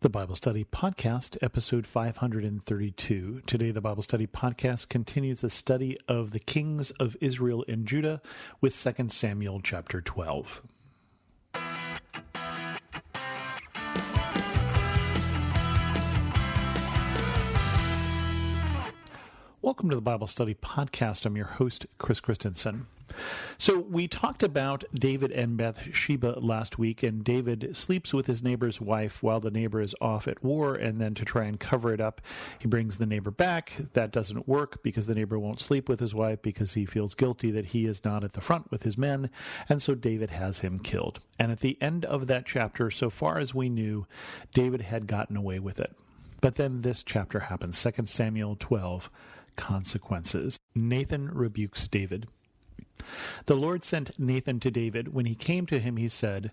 The Bible Study Podcast, episode 532. Today, the Bible Study Podcast continues the study of the kings of Israel and Judah with 2 Samuel chapter 12. Welcome to the Bible Study Podcast. I'm your host, Chris Christensen. So we talked about David and Bathsheba last week, and David sleeps with his neighbor's wife while the neighbor is off at war, and then to try and cover it up, he brings the neighbor back. That doesn't work because the neighbor won't sleep with his wife because he feels guilty that he is not at the front with his men, and so David has him killed. And at the end of that chapter, so far as we knew, David had gotten away with it. But then this chapter happens, 2 Samuel 12, consequences. Nathan rebukes David. The Lord sent Nathan to David. When he came to him, he said,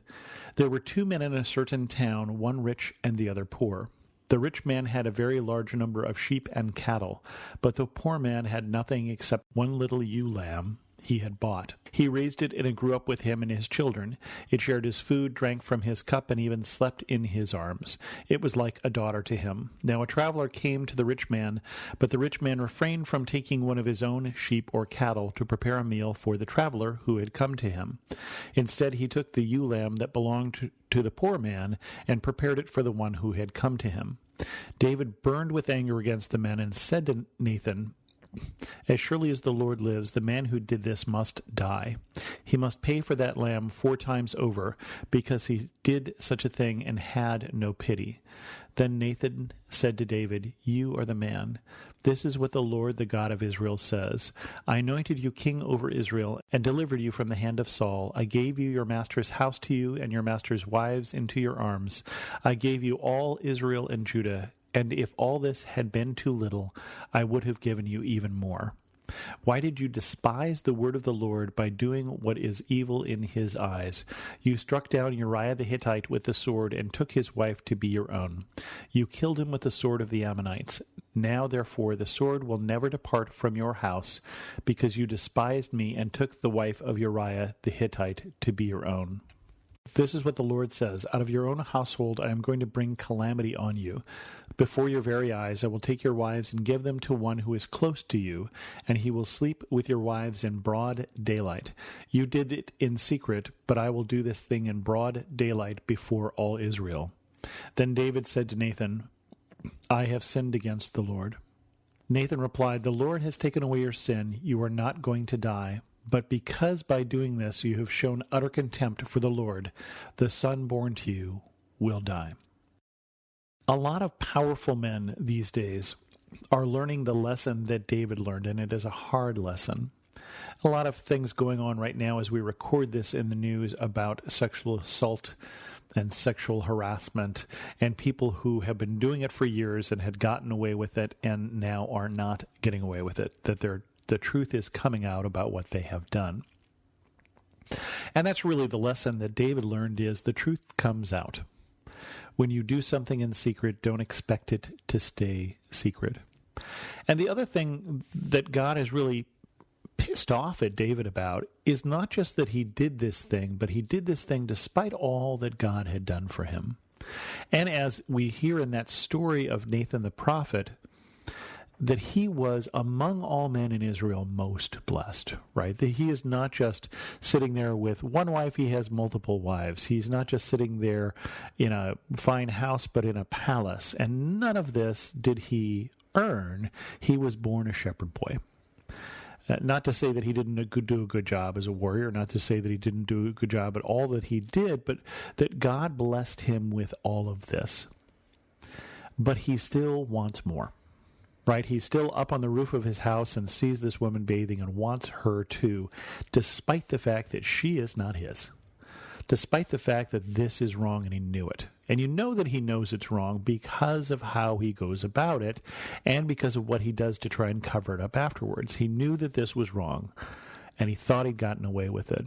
"There were two men in a certain town, one rich and the other poor. The rich man had a very large number of sheep and cattle, but the poor man had nothing except one little ewe lamb he had bought. He raised it, and it grew up with him and his children. It shared his food, drank from his cup, and even slept in his arms. It was like a daughter to him. Now a traveler came to the rich man, but the rich man refrained from taking one of his own sheep or cattle to prepare a meal for the traveler who had come to him. Instead, he took the ewe lamb that belonged to the poor man and prepared it for the one who had come to him. David burned with anger against the men and said to Nathan, 'As surely as the Lord lives, the man who did this must die. He must pay for that lamb 4 times over, because he did such a thing and had no pity.' Then Nathan said to David, 'You are the man. This is what the Lord, the God of Israel, says. I anointed you king over Israel and delivered you from the hand of Saul. I gave you your master's house to you and your master's wives into your arms. I gave you all Israel and Judah. And if all this had been too little, I would have given you even more. Why did you despise the word of the Lord by doing what is evil in his eyes? You struck down Uriah the Hittite with the sword and took his wife to be your own. You killed him with the sword of the Ammonites. Now, therefore, the sword will never depart from your house, because you despised me and took the wife of Uriah the Hittite to be your own. This is what the Lord says. Out of your own household I am going to bring calamity on you. Before your very eyes I will take your wives and give them to one who is close to you, and he will sleep with your wives in broad daylight. You did it in secret, but I will do this thing in broad daylight before all Israel." Then David said to Nathan, "I have sinned against the Lord." Nathan replied, "The Lord has taken away your sin. You are not going to die. But because by doing this you have shown utter contempt for the Lord, the son born to you will die." A lot of powerful men these days are learning the lesson that David learned, and it is a hard lesson. A lot of things going on right now as we record this in the news about sexual assault and sexual harassment, and people who have been doing it for years and had gotten away with it and now are not getting away with it, that the truth is coming out about what they have done. And that's really the lesson that David learned, is the truth comes out. When you do something in secret, don't expect it to stay secret. And the other thing that God is really pissed off at David about is not just that he did this thing, but he did this thing despite all that God had done for him. And as we hear in that story of Nathan the prophet, that he was among all men in Israel most blessed, right? That he is not just sitting there with one wife, he has multiple wives. He's not just sitting there in a fine house, but in a palace. And none of this did he earn. He was born a shepherd boy. Not to say that he didn't do a good job as a warrior, not to say that he didn't do a good job at all that he did, but that God blessed him with all of this. But he still wants more. Right? He's still up on the roof of his house and sees this woman bathing and wants her too, despite the fact that she is not his. Despite the fact that this is wrong and he knew it. And you know that he knows it's wrong because of how he goes about it and because of what he does to try and cover it up afterwards. He knew that this was wrong and he thought he'd gotten away with it.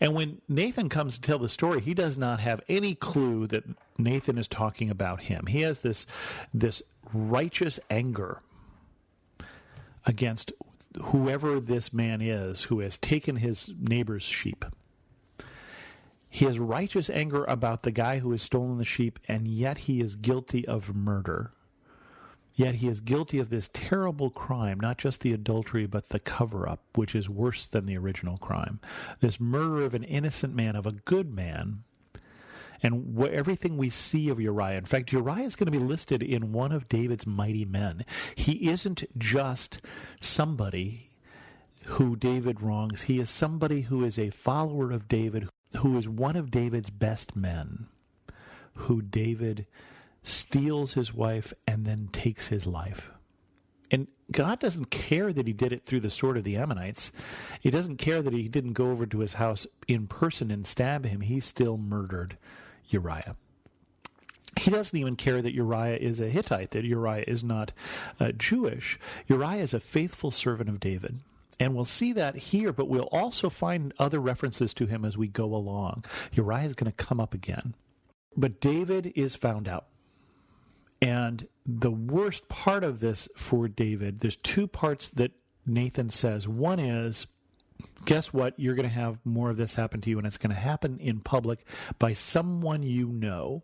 And when Nathan comes to tell the story, he does not have any clue that Nathan is talking about him. He has this righteous anger against whoever this man is who has taken his neighbor's sheep. He has righteous anger about the guy who has stolen the sheep, and yet he is guilty of murder. Yet he is guilty of this terrible crime, not just the adultery, but the cover-up, which is worse than the original crime. This murder of an innocent man, of a good man, and everything we see of Uriah. In fact, Uriah is going to be listed in one of David's mighty men. He isn't just somebody who David wrongs. He is somebody who is a follower of David, who is one of David's best men, who David steals his wife and then takes his life. And God doesn't care that he did it through the sword of the Ammonites. He doesn't care that he didn't go over to his house in person and stab him. He still murdered Uriah. He doesn't even care that Uriah is a Hittite, that Uriah is not Jewish. Uriah is a faithful servant of David. And we'll see that here, but we'll also find other references to him as we go along. Uriah is going to come up again. But David is found out. And the worst part of this for David, there's two parts that Nathan says. One is, guess what? You're going to have more of this happen to you, and it's going to happen in public by someone you know,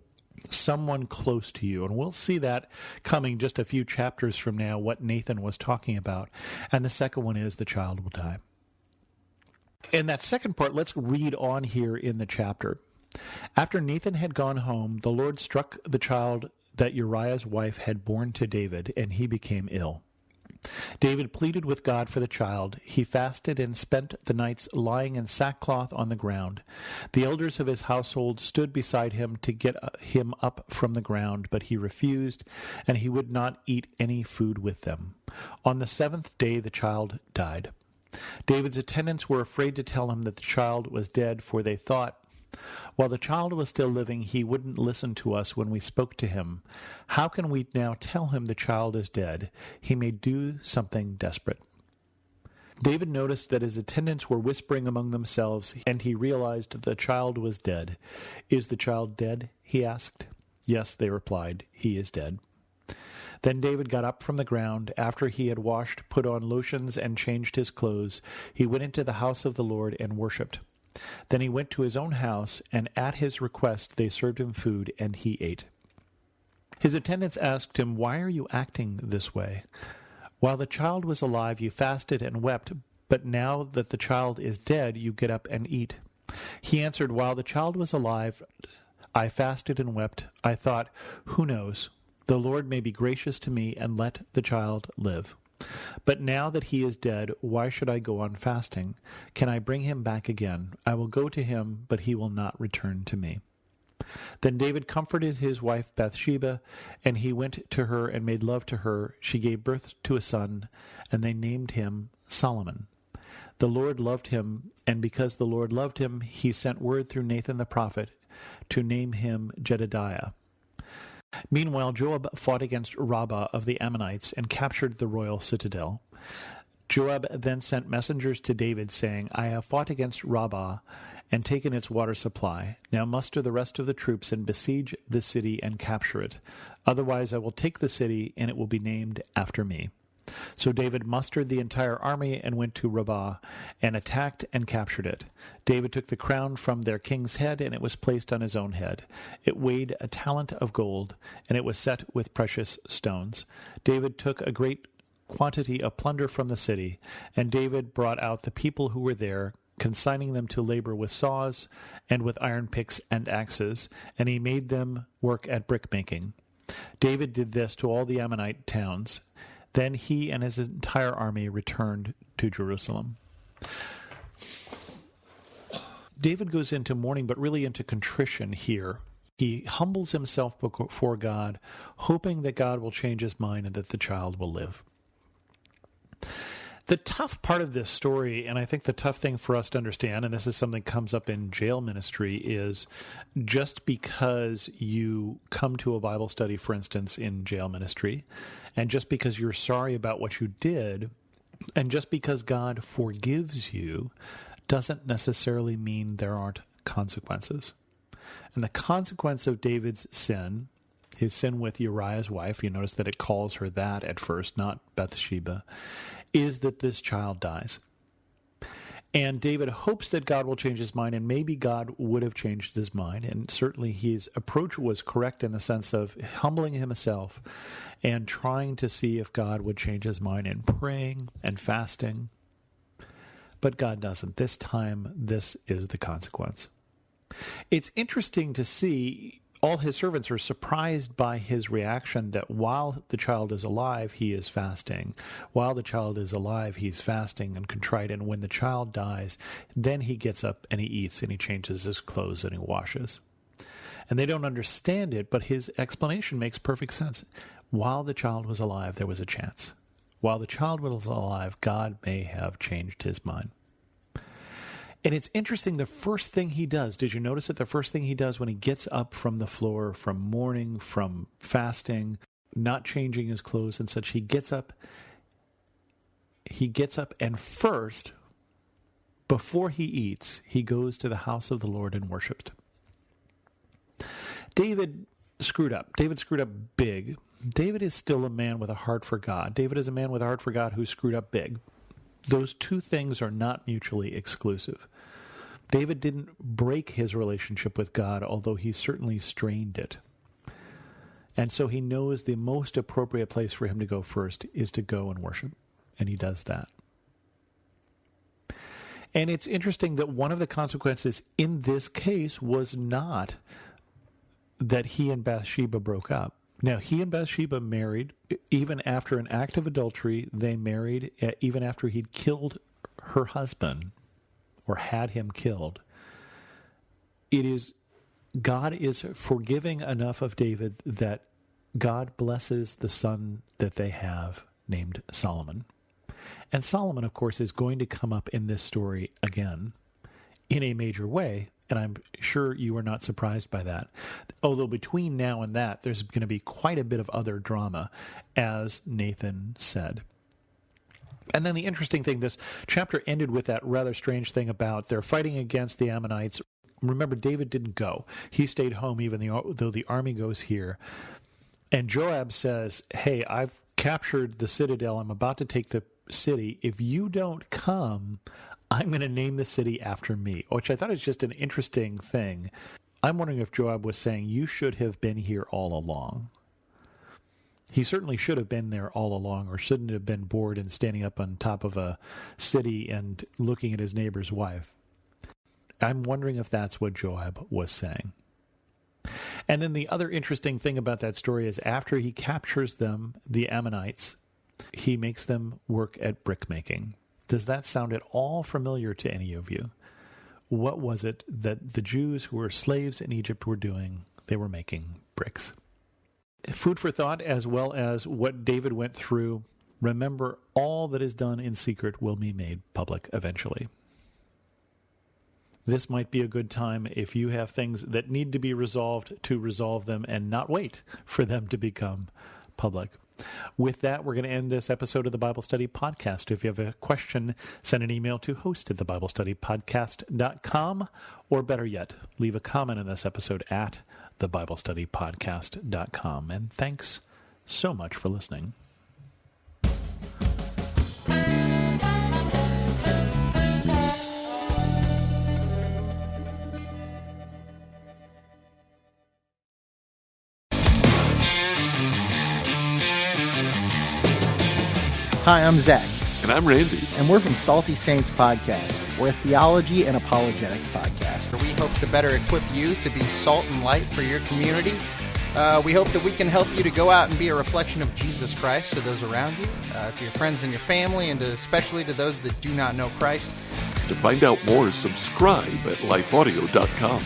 someone close to you. And we'll see that coming just a few chapters from now, what Nathan was talking about. And the second one is the child will die. And that second part, let's read on here in the chapter. After Nathan had gone home, the Lord struck the child that Uriah's wife had borne to David, and he became ill. David pleaded with God for the child. He fasted and spent the nights lying in sackcloth on the ground. The elders of his household stood beside him to get him up from the ground, but he refused, and he would not eat any food with them. On the seventh day the child died. David's attendants were afraid to tell him that the child was dead, for they thought, while the child was still living, he wouldn't listen to us when we spoke to him. How can we now tell him the child is dead? He may do something desperate. David noticed that his attendants were whispering among themselves, and he realized that the child was dead. Is the child dead? He asked. Yes, they replied, he is dead. Then David got up from the ground. After he had washed, put on lotions, and changed his clothes, he went into the house of the Lord and worshipped. Then he went to his own house, and at his request they served him food, and he ate. His attendants asked him, Why are you acting this way? While the child was alive, you fasted and wept, but now that the child is dead, you get up and eat. He answered, While the child was alive, I fasted and wept. I thought, Who knows? The Lord may be gracious to me and let the child live. But now that he is dead, why should I go on fasting? Can I bring him back again? I will go to him, but he will not return to me. Then David comforted his wife Bathsheba, and he went to her and made love to her. She gave birth to a son, and they named him Solomon. The Lord loved him, and because the Lord loved him, he sent word through Nathan the prophet to name him Jedediah. Meanwhile, Joab fought against Rabbah of the Ammonites and captured the royal citadel. Joab then sent messengers to David, saying, I have fought against Rabbah and taken its water supply. Now muster the rest of the troops and besiege the city and capture it. Otherwise I will take the city, and it will be named after me. So David mustered the entire army and went to Rabbah and attacked and captured it. David took the crown from their king's head, and it was placed on his own head. It weighed a talent of gold, and it was set with precious stones. David took a great quantity of plunder from the city, and David brought out the people who were there, consigning them to labor with saws and with iron picks and axes, and he made them work at brick-making. David did this to all the Ammonite towns. Then he and his entire army returned to Jerusalem. David goes into mourning, but really into contrition here. He humbles himself before God, hoping that God will change his mind and that the child will live. The tough part of this story, and I think the tough thing for us to understand, and this is something that comes up in jail ministry, is just because you come to a Bible study, for instance, in jail ministry, and just because you're sorry about what you did, and just because God forgives you, doesn't necessarily mean there aren't consequences. And the consequence of David's sin, his sin with Uriah's wife, you notice that it calls her that at first, not Bathsheba, is that this child dies. And David hopes that God will change his mind, and maybe God would have changed his mind. And certainly his approach was correct in the sense of humbling himself and trying to see if God would change his mind and praying and fasting. But God doesn't. This time, this is the consequence. It's interesting to see all his servants are surprised by his reaction that while the child is alive, he is fasting. While the child is alive, he's fasting and contrite. And when the child dies, then he gets up and he eats and he changes his clothes and he washes. And they don't understand it, but his explanation makes perfect sense. While the child was alive, there was a chance. While the child was alive, God may have changed his mind. And it's interesting, the first thing he does, did you notice that the first thing he does when he gets up from the floor, from mourning, from fasting, not changing his clothes and such, he gets up and first, before he eats, he goes to the house of the Lord and worships. David screwed up. David screwed up big. David is still a man with a heart for God. David is a man with a heart for God who screwed up big. Those two things are not mutually exclusive. David didn't break his relationship with God, although he certainly strained it. And so he knows the most appropriate place for him to go first is to go and worship. And he does that. And it's interesting that one of the consequences in this case was not that he and Bathsheba broke up. Now, he and Bathsheba married even after an act of adultery. They married even after he'd killed her husband or had him killed. God is forgiving enough of David that God blesses the son that they have named Solomon. And Solomon, of course, is going to come up in this story again in a major way. And I'm sure you are not surprised by that. Although between now and that, there's going to be quite a bit of other drama, as Nathan said. And then the interesting thing, this chapter ended with that rather strange thing about they're fighting against the Ammonites. Remember, David didn't go. He stayed home even though the army goes here. And Joab says, hey, I've captured the citadel. I'm about to take the city. If you don't come, I'm going to name the city after me, which I thought is just an interesting thing. I'm wondering if Joab was saying, you should have been here all along. He certainly should have been there all along, or shouldn't have been bored and standing up on top of a city and looking at his neighbor's wife. I'm wondering if that's what Joab was saying. And then the other interesting thing about that story is after he captures them, the Ammonites, he makes them work at brickmaking. Does that sound at all familiar to any of you? What was it that the Jews who were slaves in Egypt were doing? They were making bricks. Food for thought, as well as what David went through. Remember, all that is done in secret will be made public eventually. This might be a good time if you have things that need to be resolved to resolve them and not wait for them to become public. With that, we're going to end this episode of the Bible Study Podcast. If you have a question, send an email to host@thebiblestudypodcast.com, or better yet, leave a comment in this episode at thebiblestudypodcast.com. And thanks so much for listening. Hi, I'm Zach. And I'm Randy. And we're from Salty Saints Podcast. We're a theology and apologetics podcast. We hope to better equip you to be salt and light for your community. We hope that we can help you to go out and be a reflection of Jesus Christ to those around you, to your friends and your family, and especially to those that do not know Christ. To find out more, subscribe at lifeaudio.com.